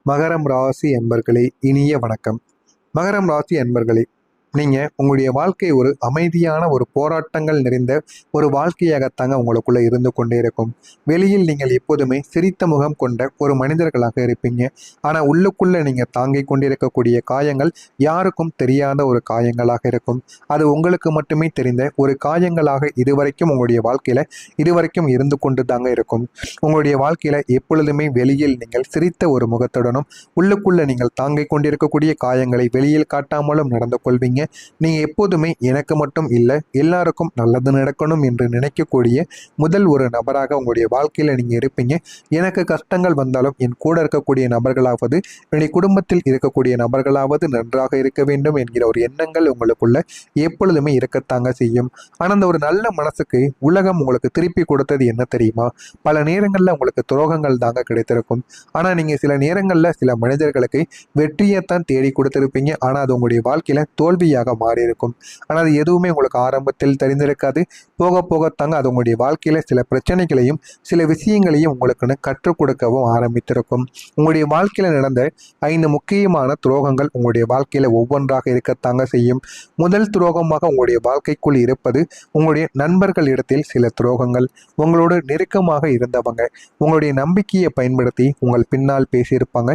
மகரம் ராசி அன்பர்களே, இனிய வணக்கம். மகரம் ராசி அன்பர்களே, நீங்க உங்களுடைய வாழ்க்கை ஒரு அமைதியான ஒரு போராட்டங்கள் நிறைந்த ஒரு வாழ்க்கையாகத்தாங்க உங்களுக்குள்ள இருந்து கொண்டே இருக்கும். வெளியில் நீங்கள் எப்போதுமே சிரித்த முகம் கொண்ட ஒரு மனிதர்களாக இருப்பீங்க. ஆனா உள்ளுக்குள்ள நீங்க தாங்கிக் கொண்டிருக்கக்கூடிய காயங்கள் யாருக்கும் தெரியாத ஒரு காயங்களாக இருக்கும். அது உங்களுக்கு மட்டுமே தெரிந்த ஒரு காயங்களாக இதுவரைக்கும் உங்களுடைய வாழ்க்கையில இதுவரைக்கும் இருந்து கொண்டு தாங்க இருக்கும். உங்களுடைய வாழ்க்கையில எப்பொழுதுமே வெளியில் நீங்கள் சிரித்த ஒரு முகத்துடனும் உள்ளுக்குள்ள நீங்கள் தாங்கிக் கொண்டிருக்கக்கூடிய காயங்களை வெளியில் காட்டாமலும் நடந்து கொள்வீங்க. நீங்க எப்போதுமே எனக்கு மட்டும் இல்லை, எல்லாருக்கும் நல்லது நடக்கணும் என்று நினைக்கக்கூடிய முதல் ஒரு நபராக உங்களுடைய வாழ்க்கையில நீங்க இருப்பீங்க. எனக்கு கஷ்டங்கள் வந்தாலும் என் கூட இருக்கக்கூடிய நபர்களாவது, என்னுடைய குடும்பத்தில் இருக்கக்கூடிய நபர்களாவது நன்றாக இருக்க வேண்டும் என்கிற ஒரு எண்ணங்கள் உங்களுக்குள்ள எப்பொழுதுமே இருக்கத்தாங்க செய்யும். ஆனா அந்த ஒரு நல்ல மனசுக்கு உலகம் உங்களுக்கு திருப்பி கொடுத்தது என்ன தெரியுமா? பல நேரங்கள்ல உங்களுக்கு துரோகங்கள் தாங்க கிடைத்திருக்கும். ஆனா நீங்க சில நேரங்கள்ல சில மனிதர்களுக்கு வெற்றியைத்தான் தேடி கொடுத்திருப்பீங்க. ஆனா அது உங்களுடைய வாழ்க்கையில தோல்வியாக மாறி இருக்கும். ஆனால் அது எதுவுமே உங்களுக்கு ஆரம்பத்தில் தெரிந்திருக்காது. போக போகத்தாங்க அது உங்களுடைய வாழ்க்கையில சில பிரச்சனைகளையும் சில விஷயங்களையும் உங்களுக்குன்னு கற்றுக் கொடுக்கவும் ஆரம்பித்திருக்கும். உங்களுடைய வாழ்க்கையில நடந்த 5 முக்கியமான துரோகங்கள் உங்களுடைய வாழ்க்கையில ஒவ்வொன்றாக இருக்கத்தாங்க செய்யும். முதல் துரோகமாக உங்களுடைய வாழ்க்கைக்குள் இருப்பது உங்களுடைய நண்பர்களிடத்தில் சில துரோகங்கள். உங்களோடு நெருக்கமாக இருந்தவங்க உங்களுடைய நம்பிக்கையை பயன்படுத்தி உங்கள் பின்னால் பேசியிருப்பாங்க.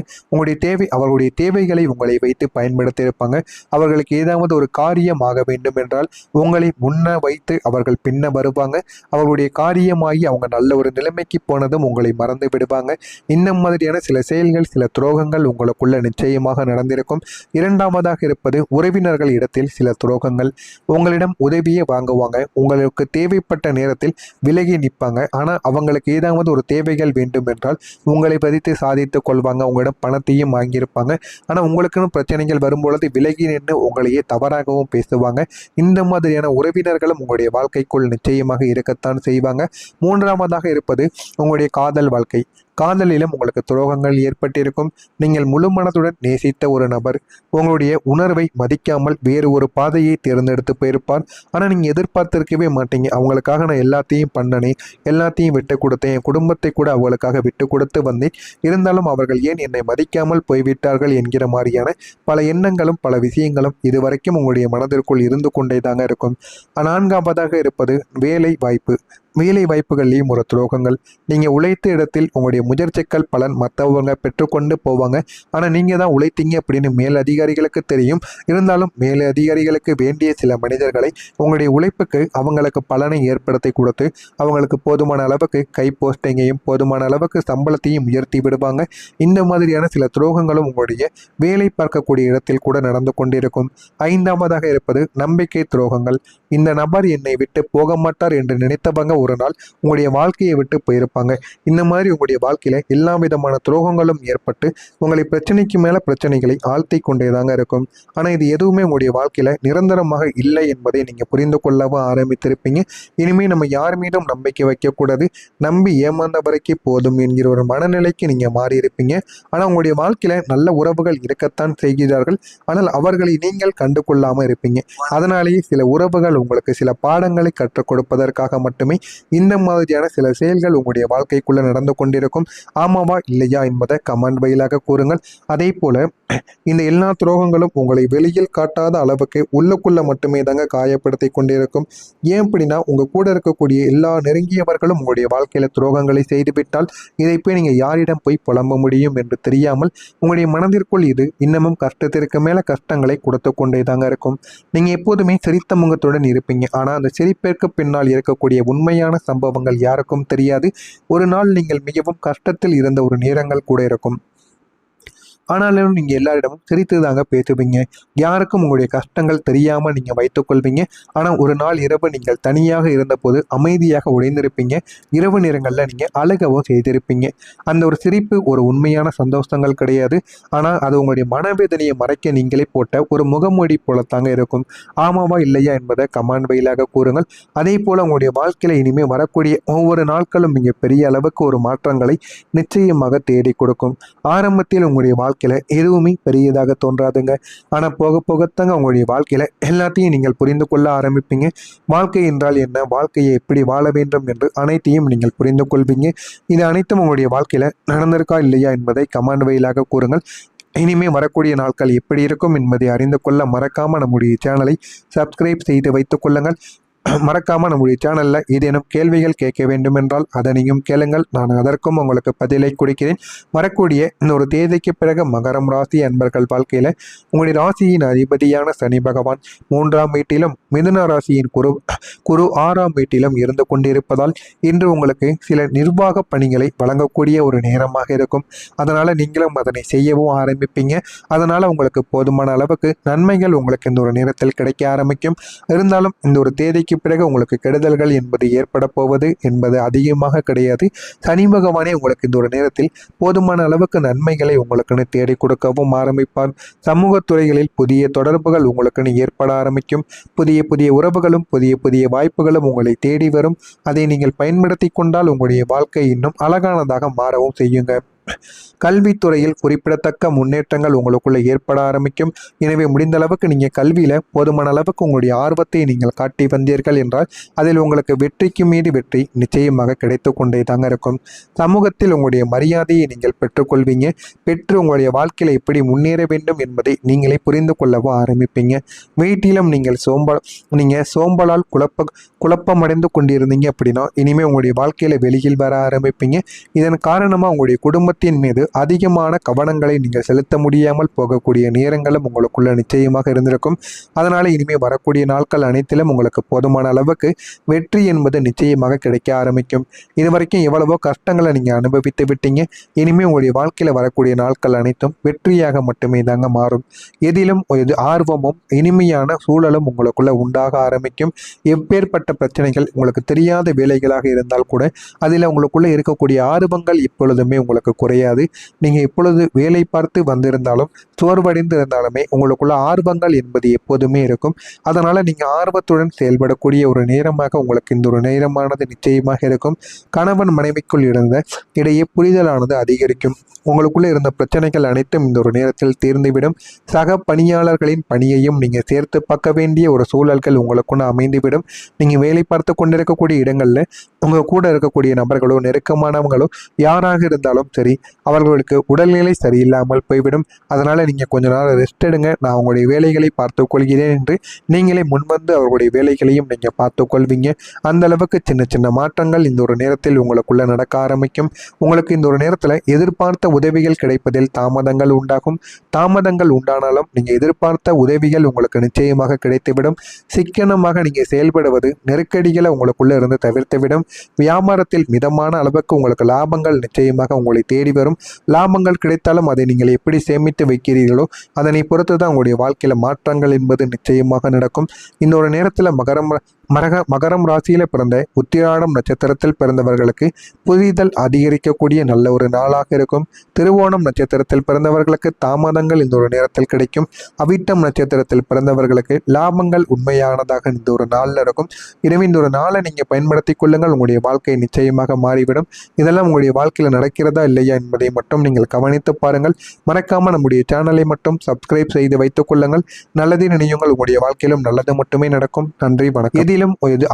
அவர்களுடைய தேவைகளை உங்களை வைத்து பயன்படுத்தியிருப்பாங்க. அவர்களுக்கு ஏதாவது ஒரு காரியம் ஆக வேண்டும் என்றால் உங்களை முன்ன வைத்து அவர்கள் பின்ன வருவாங்க. அவர்களுடைய காரியமாகி அவங்க நல்ல ஒரு நிலைமைக்கு போனதும் உங்களை மறந்து விடுவாங்க. இந்த மாதிரியான சில செயல்கள் சில துரோகங்கள் உங்களுக்குள்ள நிச்சயமாக நடந்திருக்கும். இரண்டாவதாக இருப்பது உறவினர்கள் இடத்தில் சில துரோகங்கள். உங்களிடம் உதவியே வாங்குவாங்க, உங்களுக்கு தேவைப்பட்ட நேரத்தில் விலகி நிற்பாங்க. ஆனால் அவங்களுக்கு ஏதாவது ஒரு தேவைகள் வேண்டும் என்றால் உங்களை பதித்து சாதித்துக் கொள்வாங்க. உங்களிடம் பணத்தையும் வாங்கியிருப்பாங்க. ஆனால் உங்களுக்குன்னு பிரச்சனைகள் வரும்பொழுது விலகி நின்று உங்களையே தவறாகவும் பேசுவாங்க. இந்த மாதிரியான உறவினர்களும் உங்களுடைய வாழ்க்கைக்குள் நிச்சயமாக இருக்கத்தான் செய்வாங்க. மூன்றாவதாக இருப்பது உங்களுடைய காதல் வாழ்க்கை. காதலிலும் உங்களுக்கு துரோகங்கள் ஏற்பட்டிருக்கும். நீங்கள் முழு மனதுடன் நேசித்த ஒரு நபர் உங்களுடைய உணர்வை மதிக்காமல் வேறு ஒரு பாதையை தேர்ந்தெடுத்து போயிருப்பார். ஆனால் நீங்கள் எதிர்பார்த்திருக்கவே மாட்டீங்க. அவங்களுக்காக நான் எல்லாத்தையும் பண்ணனே, எல்லாத்தையும் விட்டு கொடுத்தேன், என் குடும்பத்தை கூட அவங்களுக்காக விட்டு கொடுத்து வந்தேன், இருந்தாலும் அவர்கள் ஏன் என்னை மதிக்காமல் போய்விட்டார்கள் என்கிற மாதிரியான பல எண்ணங்களும் பல விஷயங்களும் இதுவரைக்கும் உங்களுடைய மனதிற்குள் இருந்து கொண்டே தாங்க இருக்கும். நான்காவதாக இருப்பது வேலை வாய்ப்பு. வேலை வாய்ப்புகள்லேயும் ஒரு துரோகங்கள். நீங்கள் உழைத்த இடத்தில் உங்களுடைய முயற்சிகள் பலன் மற்றவங்க பெற்றுக்கொண்டு போவாங்க. ஆனால் நீங்கள் தான் உழைத்தீங்க அப்படின்னு மேல் அதிகாரிகளுக்கு தெரியும். இருந்தாலும் மேல் அதிகாரிகளுக்கு வேண்டிய சில மனிதர்களை உங்களுடைய உழைப்புக்கு அவங்களுக்கு பலனை ஏற்படுத்தி கொடுத்து அவங்களுக்கு போதுமான அளவுக்கு கை போஸ்டிங்கையும் போதுமான அளவுக்கு சம்பளத்தையும் உயர்த்தி விடுவாங்க. இந்த மாதிரியான சில துரோகங்களும் உங்களுடைய வேலை பார்க்கக்கூடிய இடத்தில் கூட நடந்து கொண்டிருக்கும். ஐந்தாவதாக இருப்பது நம்பிக்கை துரோகங்கள். இந்த நபர் என்னை விட்டு போக மாட்டார் என்று நினைத்தவங்க ஒரு நாள் உங்களுடைய வாழ்க்கையை விட்டு போயிருப்பாங்க. இந்த மாதிரி உங்களுடைய வாழ்க்கையில எல்லா விதமான துரோகங்களும் ஏற்பட்டு உங்களை பிரச்சனைக்கு மேல பிரச்சனைகளை ஆழ்த்தி கொண்டேதாங்க இருக்கும். ஆனா இது எதுவுமே உங்களுடைய வாழ்க்கையில நிரந்தரமாக இல்லை என்பதை நீங்க புரிந்து கொள்ளவும் ஆரம்பித்திருப்பீங்க. இனிமே நம்ம யார் மீதும் நம்பிக்கை வைக்கக்கூடாது, நம்பி ஏமாந்த வரைக்கும் போதும் என்கிற ஒரு மனநிலைக்கு நீங்க மாறி இருப்பீங்க. ஆனா உங்களுடைய வாழ்க்கையில நல்ல உறவுகள் இருக்கத்தான் செய்கிறார்கள். ஆனால் அவர்களை நீங்கள் கண்டு கொள்ளாம இருப்பீங்க. அதனாலேயே சில உறவுகள் உங்களுக்கு சில பாடங்களை கற்றுக் கொடுப்பதற்காக மட்டுமே இந்த மாதிரியான சில செயல்கள் உங்களுடைய வாழ்க்கைக்குள்ள நடந்து கொண்டிருக்கும். ஆமாவா இல்லையா என்பதை கமெண்ட் வழியாக கூறுங்கள். அதே போல இந்த எல்லா துரோகங்களும் உங்களை வெளியில் காட்டாத அளவுக்கு உள்ளுக்குள்ள மட்டுமே தாங்க காயப்படுத்தி கொண்டிருக்கும். ஏன் அப்படின்னா உங்க கூட இருக்கக்கூடிய எல்லா நெருங்கியவர்களும் உங்களுடைய வாழ்க்கையில துரோகங்களை செய்துவிட்டால் இதை போய் நீங்க யாரிடம் போய் புலம்ப முடியும் என்று தெரியாமல் உங்களுடைய மனதிற்குள் இது இன்னமும் கஷ்டத்திற்கு மேல கஷ்டங்களை கொடுத்து கொண்டே தாங்க இருக்கும். நீங்க எப்போதுமே சிரித்த முகத்துடன் இருப்பீங்க. ஆனா அந்த சிரிப்பிற்கு பின்னால் இருக்கக்கூடிய உண்மையான சம்பவங்கள் யாருக்கும் தெரியாது. ஒரு நாள் நீங்கள் மிகவும் கஷ்டத்தில் இருந்த ஒரு நேரங்கள் கூட இருக்கும். ஆனாலும் நீங்க எல்லாரிடமும் சிரித்து தாங்க பேசுவீங்க. யாருக்கும் உங்களுடைய கஷ்டங்கள் தெரியாம நீங்க வைத்துக் கொள்வீங்க. ஆனா ஒரு நாள் இரவு நீங்கள் தனியாக இருந்தபோது அமைதியாக உடைந்திருப்பீங்க. இரவு நேரங்கள்ல நீங்க அழுகவும் செய்திருப்பீங்க. அந்த ஒரு சிரிப்பு ஒரு உண்மையான சந்தோஷங்கள் கிடையாது. ஆனா அது உங்களுடைய மனவேதனையை மறைக்க நீங்களே போட்ட ஒரு முகமூடி போலத்தாங்க இருக்கும். ஆமாவா இல்லையா என்பதை கமெண்ட் வழியாக கூறுங்கள். அதே போல உங்களுடைய வாழ்க்கையில இனிமேல் வரக்கூடிய ஒவ்வொரு நாட்களும் நீங்க பெரிய அளவுக்கு ஒரு மாற்றங்களை நிச்சயமாக தேடி கொடுக்கும். ஆரம்பத்தில் உங்களுடைய வாழ்க்கையில் எதுவுமே பெரியதாக தோன்றாதுங்க. ஆனால் போக போகத்தாங்க உங்களுடைய வாழ்க்கையில் எல்லாத்தையும் நீங்கள் புரிந்து கொள்ள ஆரம்பிப்பீங்க. வாழ்க்கை என்றால் என்ன, வாழ்க்கையை எப்படி வாழ வேண்டும் என்று அனைத்தையும் நீங்கள் புரிந்து கொள்வீங்க. இது அனைத்தும் உங்களுடைய வாழ்க்கையில் நடந்திருக்கா இல்லையா என்பதை கமெண்ட் வாயிலாக கூறுங்கள். இனிமே வரக்கூடிய நாட்கள் எப்படி இருக்கும் என்பதை அறிந்து கொள்ள மறக்காம நம்முடைய சேனலை சப்ஸ்கிரைப் செய்து வைத்துக் கொள்ளுங்கள். மறக்காம நம்முடைய சேனல்ல ஏதேனும் கேள்விகள் கேட்க வேண்டும் என்றால் அதனையும் கேளுங்கள். நான் அதற்கும் உங்களுக்கு பதிலை கொடுக்கிறேன். வரக்கூடிய இன்னொரு தேதிக்கு பிறகு மகரம் ராசி அன்பர்கள் வாழ்க்கையில உங்களுடைய ராசியின் அதிபதியான சனி பகவான் 3ஆம் வீட்டிலும் மிதுன ராசியின் குரு 6ஆம் வீட்டிலும் இருந்து கொண்டிருப்பதால் இன்று உங்களுக்கு சில நிர்வாக பணிகளை வழங்கக்கூடிய ஒரு நேரமாக இருக்கும். அதனால நீங்களும் அதனை செய்யவும் ஆரம்பிப்பீங்க. அதனால உங்களுக்கு போதுமான அளவுக்கு நன்மைகள் உங்களுக்கு இந்த ஒரு நேரத்தில் கிடைக்க ஆரம்பிக்கும். இருந்தாலும் இந்த ஒரு தேதிக்கு பிறகு உங்களுக்கு கெடுதல்கள் என்பது ஏற்பட போவது என்பது அதிகமாக கிடையாது. சனி பகவானே உங்களுக்கு இந்த ஒரு நேரத்தில் போதுமான அளவுக்கு நன்மைகளை உங்களுக்குன்னு தேடி கொடுக்கவும் ஆரம்பிப்பார். சமூக துறைகளில் புதிய தொடர்புகள் உங்களுக்குன்னு ஏற்பட ஆரம்பிக்கும். புதிய புதிய உறவுகளும் புதிய புதிய வாய்ப்புகளும் உங்களை தேடி வரும். அதை நீங்கள் பயன்படுத்தி கொண்டால் உங்களுடைய வாழ்க்கை இன்னும் அழகானதாக மாறவும் செய்யுங்க. கல்வித்துறையில் குறிப்பிடத்தக்க முன்னேற்றங்கள் உங்களுக்குள்ள ஏற்பட ஆரம்பிக்கும். எனவே முடிந்த அளவுக்கு நீங்கள் கல்வியில் போதுமான அளவுக்கு உங்களுடைய ஆர்வத்தை நீங்கள் காட்டி வந்தீர்கள் என்றால் அதில் உங்களுக்கு வெற்றிக்கு மீது வெற்றி நிச்சயமாக கிடைத்து கொண்டே தாங்க இருக்கும். சமூகத்தில் உங்களுடைய மரியாதையை நீங்கள் பெற்றுக்கொள்வீங்க. பெற்று உங்களுடைய வாழ்க்கையில் எப்படி முன்னேற வேண்டும் என்பதை நீங்களே புரிந்து கொள்ளவும் ஆரம்பிப்பீங்க. வீட்டிலும் நீங்கள் சோம்பலால் குழப்பமடைந்து கொண்டிருந்தீங்க அப்படின்னா இனிமேல் உங்களுடைய வாழ்க்கையில் வெளியில் வர ஆரம்பிப்பீங்க. இதன் காரணமாக உங்களுடைய குடும்பத்தின் மீது அதிகமான கவனங்களை நீங்கள் செலுத்த முடியாமல் போகக்கூடிய நேரங்களும் உங்களுக்குள்ள நிச்சயமாக இருந்திருக்கும். அதனால இனிமேல் வரக்கூடிய நாட்கள் அனைத்திலும் உங்களுக்கு போதுமான அளவுக்கு வெற்றி என்பது நிச்சயமாக கிடைக்க ஆரம்பிக்கும். இதுவரைக்கும் எவ்வளவோ கஷ்டங்களை நீங்கள் அனுபவித்து விட்டீங்க. இனிமேல் உங்களுடைய வாழ்க்கையில் வரக்கூடிய நாட்கள் அனைத்தும் வெற்றியாக மட்டுமே தாங்க மாறும். எதிலும் ஆர்வமும் இனிமையான சூழலும் உங்களுக்குள்ள உண்டாக ஆரம்பிக்கும். எப்பேற்பட்ட பிரச்சனைகள் உங்களுக்கு தெரியாத வேலைகளாக இருந்தால் கூட அதில் உங்களுக்குள்ள இருக்கக்கூடிய ஆர்வங்கள் இப்பொழுதுமே உங்களுக்கு குறையாது. நீங்கள் எப்பொழுது வேலை பார்த்து வந்திருந்தாலும் சோர்வடைந்து இருந்தாலுமே உங்களுக்குள்ள ஆர்வங்கள் என்பது எப்போதுமே இருக்கும். அதனால நீங்கள் ஆர்வத்துடன் செயல்படக்கூடிய ஒரு நேரமாக உங்களுக்கு இந்த ஒரு நேரமானது நிச்சயமாக இருக்கும். கணவன் மனைவிக்குள் இருந்த இடையே புரிதலானது அதிகரிக்கும். உங்களுக்குள்ள இருந்த பிரச்சனைகள் அனைத்தும் இந்த ஒரு நேரத்தில் தீர்ந்துவிடும். சக பணியாளர்களின் பணியையும் நீங்கள் சேர்த்து பார்க்க வேண்டிய ஒரு சூழல்கள் உங்களுக்குன்னு அமைந்துவிடும். நீங்கள் வேலை பார்த்து கொண்டிருக்கக்கூடிய இடங்களில் உங்கள் கூட இருக்கக்கூடிய நபர்களோ நெருக்கமானவங்களோ யாராக இருந்தாலும் சரி அவர்களுக்கு உடல்நிலை சரியில்லாமல் போய்விடும். அதனால் நீங்கள் கொஞ்ச நாள் ரெஸ்ட் எடுங்க, நான் உங்களுடைய வேலைகளை பார்த்து கொள்கிறேன் என்று நீங்களே முன்வந்து அவர்களுடைய வேலைகளையும் நீங்கள் பார்த்து கொள்வீங்க. அந்த அளவுக்கு சின்ன சின்ன மாற்றங்கள் இந்த ஒரு நேரத்தில் உங்களுக்குள்ள நடக்க ஆரம்பிக்கும். உங்களுக்கு இந்த ஒரு நேரத்தில் எதிர்பார்த்த உதவிகள் கிடைப்பதில் தாமதங்கள் உண்டாகும். தாமதங்கள் உண்டானாலும் நீங்கள் எதிர்பார்த்த உதவிகள் உங்களுக்கு நிச்சயமாக கிடைத்துவிடும். சிக்கனமாக நீங்கள் செயல்படுவது நெருக்கடிகளை உங்களுக்குள்ள இருந்து தவிர்த்துவிடும். வியாபாரத்தில் மிதமான அளவுக்கு உங்களுக்கு லாபங்கள் நிச்சயமாக உங்களை தேடி வரும். லாபங்கள் கிடைத்தாலும் அதை நீங்கள் எப்படி சேமித்து வைக்கிறீர்களோ அதனை பொறுத்து தான் உங்களுடைய வாழ்க்கையில் மாற்றங்கள் என்பது நிச்சயமாக நடக்கும். இந்த ஒரு நேரத்தில் மகரம் ராசியில பிறந்த உத்திராடம் நட்சத்திரத்தில் பிறந்தவர்களுக்கு புரிதல் அதிகரிக்கக்கூடிய நல்ல ஒரு நாளாக இருக்கும். திருவோணம் நட்சத்திரத்தில் பிறந்தவர்களுக்கு தாமதங்கள் இந்த ஒரு நேரத்தில் கிடைக்கும். அவிட்டம் நட்சத்திரத்தில் பிறந்தவர்களுக்கு லாபங்கள் உண்மையானதாக இந்த ஒரு நாளில் இருக்கும். எனவே இந்த ஒரு நாளை நீங்கள் பயன்படுத்தி கொள்ளுங்கள். உங்களுடைய வாழ்க்கை நிச்சயமாக மாறிவிடும். இதெல்லாம் உங்களுடைய வாழ்க்கையில் நடக்கிறதா இல்லையா என்பதை மட்டும் நீங்கள் கவனித்து பாருங்கள். மறக்காம நம்முடைய சேனலை மட்டும் சப்ஸ்கிரைப் செய்து வைத்துக் கொள்ளுங்கள். நல்லதை நினையுங்கள். உங்களுடைய வாழ்க்கையிலும் நல்லது மட்டுமே நடக்கும். நன்றி, வணக்கம்.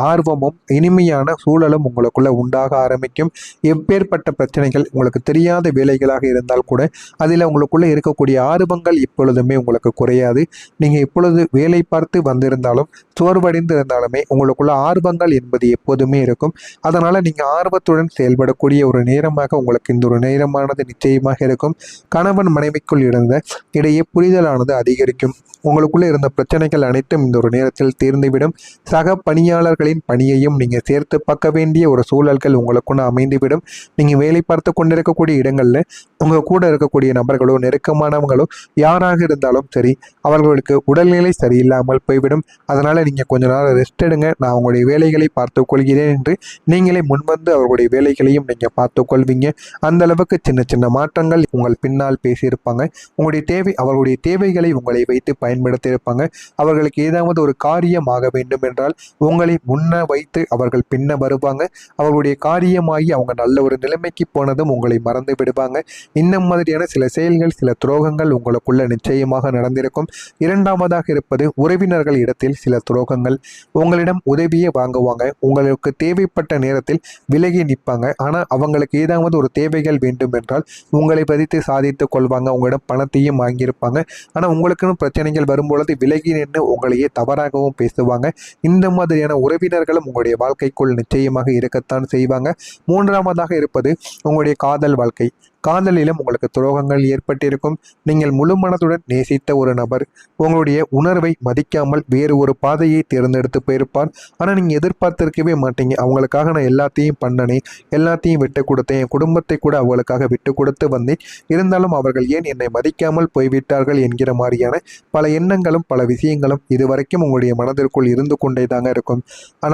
ஆர்வமும் இனிமையான சூழலும் உங்களுக்குள்ள உண்டாக ஆரம்பிக்கும். எப்பேற்பட்ட பிரச்சனைகள் உங்களுக்கு தெரியாத வேலைகளாக இருந்தால் கூட அதில் உங்களுக்குள்ள இருக்கக்கூடிய ஆர்வங்கள் இப்பொழுதுமே உங்களுக்கு குறையாது. நீங்க எப்பொழுது வேலை பார்த்து வந்திருந்தாலும் சோர்வடைந்து இருந்தாலுமே உங்களுக்குள்ள ஆர்வங்கள் என்பது எப்போதுமே இருக்கும். அதனால நீங்க ஆர்வத்துடன் செயல்படக்கூடிய ஒரு நேரமாக உங்களுக்கு இந்த ஒரு நேரமானது நிச்சயமாக இருக்கும். கணவன் மனைவிக்குள் இருந்த இடையே புரிதலானது அதிகரிக்கும். உங்களுக்குள்ள இருந்த பிரச்சனைகள் அனைத்தும் இந்த ஒரு நேரத்தில் தீர்ந்துவிடும். சக பணியாளர்களின் பணியையும் நீங்கள் சேர்த்து பார்க்க வேண்டிய ஒரு சூழல்கள் உங்களுக்குன்னு அமைந்துவிடும். நீங்கள் வேலை பார்த்து கொண்டிருக்கக்கூடிய இடங்களில் உங்கள் கூட இருக்கக்கூடிய நபர்களோ நெருக்கமானவங்களோ யாராக இருந்தாலும் சரி அவர்களுக்கு உடல்நிலை சரியில்லாமல் போய்விடும். அதனால் நீங்கள் கொஞ்ச நாள் ரெஸ்ட் எடுங்க, நான் உங்களுடைய வேலைகளை பார்த்து கொள்கிறேன் என்று நீங்களே முன்வந்து அவர்களுடைய வேலைகளையும் நீங்கள் பார்த்து கொள்வீங்க. அந்த அளவுக்கு சின்ன சின்ன மாற்றங்கள் உங்கள் பின்னால் பேசியிருப்பாங்க. அவர்களுடைய தேவைகளை உங்களை வைத்து பயன்படுத்தி இருப்பாங்க. அவர்களுக்கு ஏதாவது ஒரு காரியம் ஆக வேண்டும் என்றால் உங்களை முன்ன வைத்து அவர்கள் பின்ன வருவாங்க. அவர்களுடைய காரியமாகி அவங்க நல்ல ஒரு நிலைமைக்கு போனதும் உங்களை மறந்து விடுவாங்க. இந்த மாதிரியான சில செயல்கள், சில துரோகங்கள் உங்களுக்குள்ள நிச்சயமாக நடந்திருக்கும். இரண்டாவதாக இருப்பது உறவினர்கள் இடத்தில் சில துரோகங்கள். உங்களிடம் உதவியே வாங்குவாங்க, உங்களுக்கு தேவைப்பட்ட நேரத்தில் விலகி நிற்பாங்க. ஆனால் அவங்களுக்கு ஏதாவது ஒரு தேவைகள் வேண்டும் என்றால் உங்களை பதித்து சாதித்துக் கொள்வாங்க. உங்களிடம் பணத்தையும் வாங்கியிருப்பாங்க. ஆனால் உங்களுக்குன்னு பிரச்சனைகள் வரும்பொழுது விலகி நின்று உங்களையே தவறாகவும் பேசுவாங்க. இந்த மாதிரியான உறவினர்களும் உங்களுடைய வாழ்க்கைக்குள் நிச்சயமாக இருக்கத்தான் செய்வாங்க. மூன்றாவதாக இருப்பது உங்களுடைய காதல் வாழ்க்கை. காதலிலும் உங்களுக்கு துரோகங்கள் ஏற்பட்டிருக்கும். நீங்கள் முழு மனதுடன் நேசித்த ஒரு நபர் உங்களுடைய உணர்வை மதிக்காமல் வேறு ஒரு பாதையை தேர்ந்தெடுத்து போயிருப்பார். ஆனால் நீங்கள் எதிர்பார்த்திருக்கவே மாட்டீங்க. அவங்களுக்காக நான் எல்லாத்தையும் பண்ணனே, எல்லாத்தையும் விட்டு கொடுத்தேன், என் குடும்பத்தை கூட அவங்களுக்காக விட்டு கொடுத்து வந்தேன், இருந்தாலும் அவர்கள் ஏன் என்னை மதிக்காமல் போய்விட்டார்கள் என்கிற மாதிரியான பல எண்ணங்களும் பல விஷயங்களும் இதுவரைக்கும் உங்களுடைய மனதிற்குள் இருந்து கொண்டே தாங்க இருக்கும்.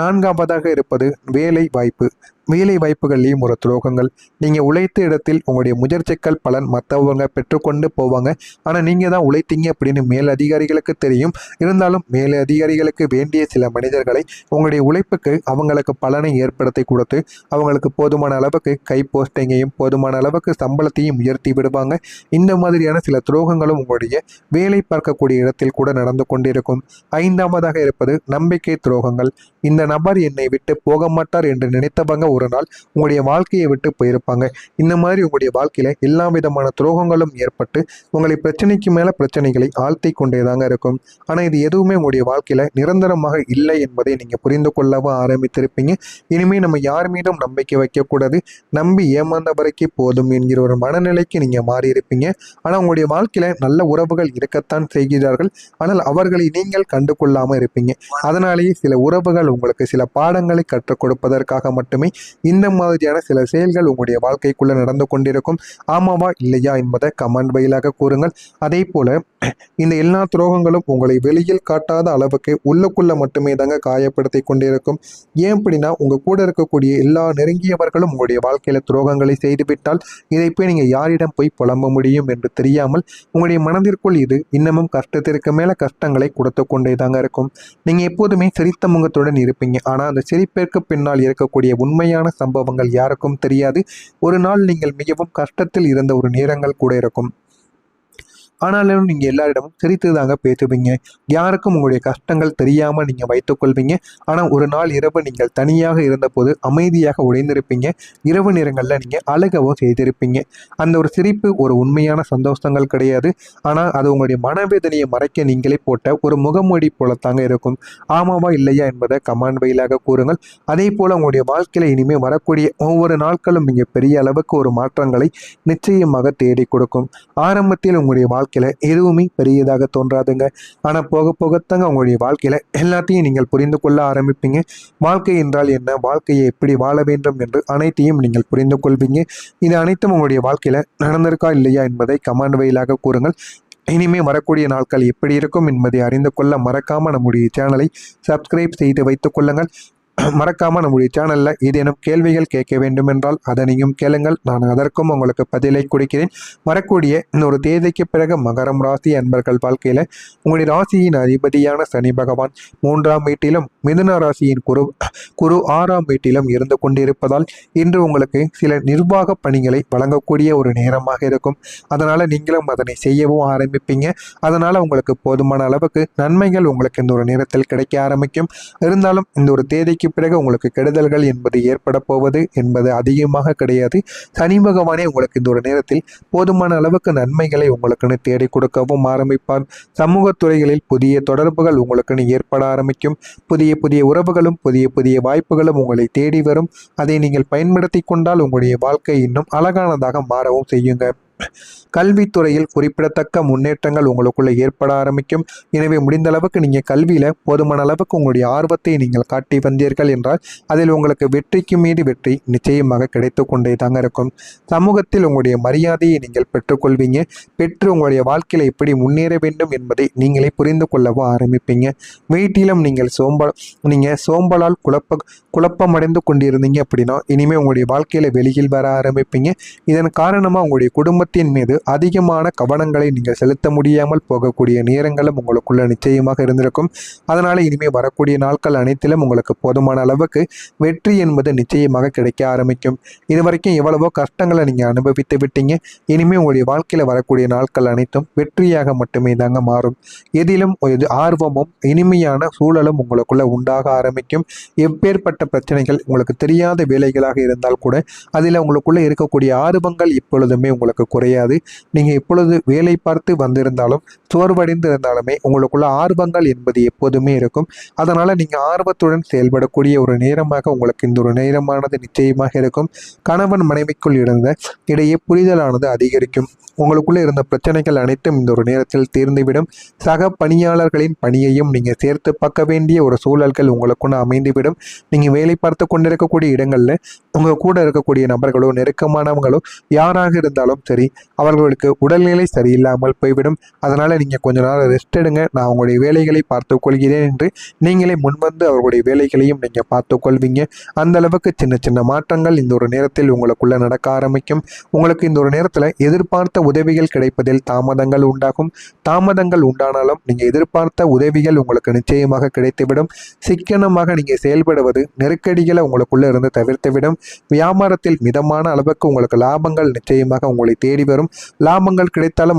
நான்காவதாக இருப்பது வேலை வாய்ப்பு. வேலை வாய்ப்புகள்லேயும் ஒரு துரோகங்கள். நீங்கள் உழைத்த இடத்தில் உங்களுடைய முயற்சிகள் பலன் மற்றவங்க பெற்றுக்கொண்டு போவாங்க. ஆனால் நீங்கள் தான் உழைத்தீங்க அப்படின்னு மேல் அதிகாரிகளுக்கு தெரியும். இருந்தாலும் மேல் அதிகாரிகளுக்கு வேண்டிய சில மனிதர்களை உங்களுடைய உழைப்புக்கு அவங்களுக்கு பலனை ஏற்படுத்தி கொடுத்து அவங்களுக்கு போதுமான அளவுக்கு கை போஸ்டிங்கையும் போதுமான அளவுக்கு சம்பளத்தையும் உயர்த்தி விடுவாங்க. இந்த மாதிரியான சில துரோகங்களும் உங்களுடைய வேலை பார்க்கக்கூடிய இடத்தில் கூட நடந்து கொண்டிருக்கும். ஐந்தாவதாக இருப்பது நம்பிக்கை துரோகங்கள். இந்த நபர் என்னை விட்டு போக மாட்டார் என்று நினைத்தவங்க ஒரு நாள் உங்களுடைய வாழ்க்கையை விட்டு போயிருப்பாங்க. இந்த மாதிரி உங்களுடைய வாழ்க்கையில எல்லா விதமான துரோகங்களும் ஏற்பட்டு உங்களை பிரச்சனைக்கு மேல பிரச்சனைகளை ஆழ்த்தி கொண்டேதாங்க இருக்கும். ஆனா இது எதுவுமே உங்களுடைய வாழ்க்கையில நிரந்தரமாக இல்லை என்பதை நீங்க புரிந்து கொள்ளவும் ஆரம்பித்திருப்பீங்க. இனிமே நம்ம யார் மீதும் நம்பிக்கை வைக்கக்கூடாது, நம்பி ஏமாந்த வரைக்கும் போதும் என்கிற ஒரு மனநிலைக்கு நீங்க மாறி இருப்பீங்க. ஆனா உங்களுடைய வாழ்க்கையில நல்ல உறவுகள் இருக்கத்தான் செய்கிறார்கள். ஆனால் அவர்களை நீங்கள் கண்டு கொள்ளாம இருப்பீங்க. அதனாலேயே சில உறவுகள் உங்களுக்கு சில பாடங்களை கற்றுக் கொடுப்பதற்காக மட்டுமே இந்த மாதிரியான சில செயல்கள் உங்களுடைய வாழ்க்கைக்குள்ள நடந்து கொண்டிருக்கும். ஆமாவா இல்லையா என்பதை கமெண்ட் வாயிலாக கூறுங்கள். அதே போல இந்த எல்லா துரோகங்களும் உங்களை வெளியில் காட்டாத அளவுக்கு உள்ளுக்குள்ள மட்டுமே தாங்க காயப்படுத்தி கொண்டிருக்கும். ஏன் அப்படின்னா உங்க கூட இருக்கக்கூடிய எல்லா நெருங்கியவர்களும் உங்களுடைய வாழ்க்கையில துரோகங்களை செய்துவிட்டால் இதை போய் நீங்க யாரிடம் போய் புலம்ப முடியும் என்று தெரியாமல் உங்களுடைய மனதிற்குள் இது இன்னமும் கஷ்டத்திற்கு மேல கஷ்டங்களை கொடுத்து கொண்டே தாங்க இருக்கும். நீங்க எப்போதுமே சிரித்த முகத்துடன் இருப்பீங்க. ஆனா அந்த சிரிப்பிற்கு பின்னால் இருக்கக்கூடிய உண்மையான சம்பவங்கள் யாருக்கும் தெரியாது. ஒரு நாள் நீங்கள் மிகவும் கஷ்டத்தில் இருந்த ஒரு நேரங்கள் கூட இருக்கும். ஆனாலும் நீங்க எல்லாரிடமும் சிரித்து தாங்க பேசுவீங்க. யாருக்கும் உங்களுடைய கஷ்டங்கள் தெரியாம நீங்க வைத்துக் கொள்வீங்க. ஆனா ஒரு நாள் இரவு நீங்கள் தனியாக இருந்தபோது அமைதியாக உடைந்திருப்பீங்க. இரவு நேரங்கள்ல நீங்க அழுகவும் செய்திருப்பீங்க. அந்த ஒரு சிரிப்பு ஒரு உண்மையான சந்தோஷங்கள் கிடையாது. ஆனா அது உங்களுடைய மனவேதனையை மறைக்க நீங்களே போட்ட ஒரு முகமூடி போலத்தாங்க இருக்கும். ஆமாவா இல்லையா என்பதை கமெண்ட் வாயிலாக கூறுங்கள். அதே போல உங்களுடைய வாழ்க்கையில இனிமே வரக்கூடிய ஒவ்வொரு நாட்களும் நீங்க பெரிய அளவுக்கு ஒரு மாற்றங்களை நிச்சயமாக தேடி கொடுக்கும். ஆரம்பத்தில் உங்களுடைய வாழ்க்கையில எதுவுமே பெரியதாக தோன்றாதுங்க. ஆனா போக போகத்தாங்க உங்களுடைய வாழ்க்கையில எல்லாத்தையும் நீங்கள் புரிந்து கொள்ள ஆரம்பிப்பீங்க. வாழ்க்கை என்றால் என்ன, வாழ்க்கையை எப்படி வாழ வேண்டும் என்று அனைத்தையும் நீங்கள் புரிந்து கொள்வீங்க. இது அனைத்தும் உங்களுடைய வாழ்க்கையில நடந்திருக்கா இல்லையா என்பதை கமெண்ட் வாயிலாக கூறுங்கள். இனிமே வரக்கூடிய நாட்கள் எப்படி இருக்கும் என்பதை அறிந்து கொள்ள மறக்காம நம்முடைய சேனலை சப்ஸ்கிரைப் செய்து வைத்துக் கொள்ளுங்கள். மறக்காம நம்முடைய சேனல்ல ஏதேனும் கேள்விகள் கேட்க வேண்டும் என்றால் அதனையும் கேளுங்கள். நான் அதற்கும் உங்களுக்கு பதிலை கொடுக்கிறேன். வரக்கூடிய இன்னொரு தேதிக்கு பிறகு மகரம் ராசி அன்பர்கள் வாழ்க்கையில உங்களுடைய ராசியின் அதிபதியான சனி பகவான் 3ஆம் வீட்டிலும் மிதுன ராசியின் குரு 6ஆம் வீட்டிலும் இருந்து கொண்டிருப்பதால் இன்று உங்களுக்கு சில நிர்வாக பணிகளை வழங்கக்கூடிய ஒரு நேரமாக இருக்கும். அதனால நீங்களும் அதனை செய்யவும் ஆரம்பிப்பீங்க. அதனால உங்களுக்கு போதுமான அளவுக்கு நன்மைகள் உங்களுக்கு இந்த ஒரு நேரத்தில் கிடைக்க ஆரம்பிக்கும். இருந்தாலும் இந்த ஒரு தேதிக்கு பிறகு உங்களுக்கு கெடுதல்கள் என்பது ஏற்பட போவது என்பது அதிகமாக கிடையாது. சனி பகவானே உங்களுக்கு இந்த ஒரு நேரத்தில் போதுமான அளவுக்கு நன்மைகளை உங்களுக்குன்னு தேடி கொடுக்கவும் ஆரம்பிப்பார். சமூக துறைகளில் புதிய தொடர்புகள் உங்களுக்குன்னு ஏற்பட ஆரம்பிக்கும். புதிய புதிய உறவுகளும் புதிய புதிய வாய்ப்புகளும் உங்களை தேடி வரும். அதை நீங்கள் பயன்படுத்தி கொண்டால் உங்களுடைய வாழ்க்கை இன்னும் அழகானதாக மாறவும் செய்யுங்க. கல்வித்துறையில் குறிப்பிடத்தக்க முன்னேற்றங்கள் உங்களுக்குள்ள ஏற்பட ஆரம்பிக்கும். எனவே முடிந்த அளவுக்கு நீங்கள் கல்வியில போதுமான அளவுக்கு உங்களுடைய ஆர்வத்தை நீங்கள் காட்டி வந்தீர்கள் என்றால் அதில் உங்களுக்கு வெற்றிக்கு மீது வெற்றி நிச்சயமாக கிடைத்து கொண்டே தாங்க இருக்கும். சமூகத்தில் உங்களுடைய மரியாதையை நீங்கள் பெற்றுக்கொள்வீங்க. பெற்று உங்களுடைய வாழ்க்கையில எப்படி முன்னேற வேண்டும் என்பதை நீங்களே புரிந்து கொள்ளவும் ஆரம்பிப்பீங்க. வீட்டிலும் நீங்கள் சோம்பலால் குழப்பமடைந்து கொண்டிருந்தீங்க அப்படின்னா இனிமேல் உங்களுடைய வாழ்க்கையில வெளியில் வர ஆரம்பிப்பீங்க. இதன் காரணமா உங்களுடைய குடும்பத்தில் குடும்பத்தின் மீது அதிகமான கவனங்களை நீங்கள் செலுத்த முடியாமல் போகக்கூடிய நேரங்களும் உங்களுக்குள்ள நிச்சயமாக இருந்திருக்கும். அதனால இனிமேல் வரக்கூடிய நாட்கள் அனைத்திலும் உங்களுக்கு போதுமான அளவுக்கு வெற்றி என்பது நிச்சயமாக கிடைக்க ஆரம்பிக்கும். இதுவரைக்கும் எவ்வளவோ கஷ்டங்களை நீங்கள் அனுபவித்து விட்டீங்க. இனிமேல் உங்களுடைய வாழ்க்கையில் வரக்கூடிய நாட்கள் அனைத்தும் வெற்றியாக மட்டுமே தாங்க மாறும். எதிலும் ஒரு ஆர்வமும் இனிமையான சூழலும் உங்களுக்குள்ள உண்டாக ஆரம்பிக்கும். எப்பேற்பட்ட பிரச்சனைகள் உங்களுக்கு தெரியாத வேலைகளாக இருந்தால் கூட அதில் உங்களுக்குள்ள இருக்கக்கூடிய ஆர்வங்கள் இப்பொழுதுமே உங்களுக்கு குறையாது. நீங்கள் இப்பொழுது வேலை பார்த்து வந்திருந்தாலும் சோர்வடைந்து இருந்தாலுமே உங்களுக்குள்ள ஆர்வங்கள் என்பது எப்போதுமே இருக்கும். அதனால நீங்கள் ஆர்வத்துடன் செயல்படக்கூடிய ஒரு நேரமாக உங்களுக்கு இந்த ஒரு நேரமானது நிச்சயமாக இருக்கும். கணவன் மனைவிக்குள் இருந்த இடையே புரிதலானது அதிகரிக்கும். உங்களுக்குள்ள இருந்த பிரச்சனைகள் அனைத்தும் இந்த ஒரு நேரத்தில் தீர்ந்துவிடும். சக பணியாளர்களின் பணியையும் நீங்கள் சேர்த்து பார்க்க வேண்டிய ஒரு சூழல்கள் உங்களுக்குள்ள அமைந்துவிடும். நீங்கள் வேலை பார்த்து கொண்டிருக்கக்கூடிய இடங்களில் உங்கள் கூட இருக்கக்கூடிய நபர்களோ நெருக்கமானவங்களோ யாராக இருந்தாலும் சரி, அவர்களுக்கு உடல்நிலை சரியில்லாமல் போய்விடும். அதனால் நீங்கள் கொஞ்ச நாள் ரெஸ்ட் எடுங்க, நான் உங்களுடைய வேலைகளை பார்த்து கொள்கிறேன் என்று நீங்களே முன்வந்து அவர்களுடைய வேலைகளையும் நீங்கள் பார்த்து கொள்வீங்க. அந்த அளவுக்கு சின்ன சின்ன மாற்றங்கள் இந்த ஒரு நேரத்தில் உங்களுக்குள்ள நடக்க ஆரம்பிக்கும். உங்களுக்கு இந்த ஒரு நேரத்தில் எதிர்பார்த்த உதவிகள் கிடைப்பதில் தாமதங்கள் உண்டாகும். தாமதங்கள் உண்டானாலும் நீங்கள் எதிர்பார்த்த உதவிகள் உங்களுக்கு நிச்சயமாக கிடைத்துவிடும். சிக்கனமாக நீங்கள் செயல்படுவது நெருக்கடிகளை உங்களுக்குள்ள இருந்து தவிர்த்துவிடும். வியாபாரத்தில் மிதமான அளவுக்கு உங்களுக்கு லாபங்கள் நிச்சயமாக உங்களை தேடி வரும். லாபங்கள் கிடைத்தாலும்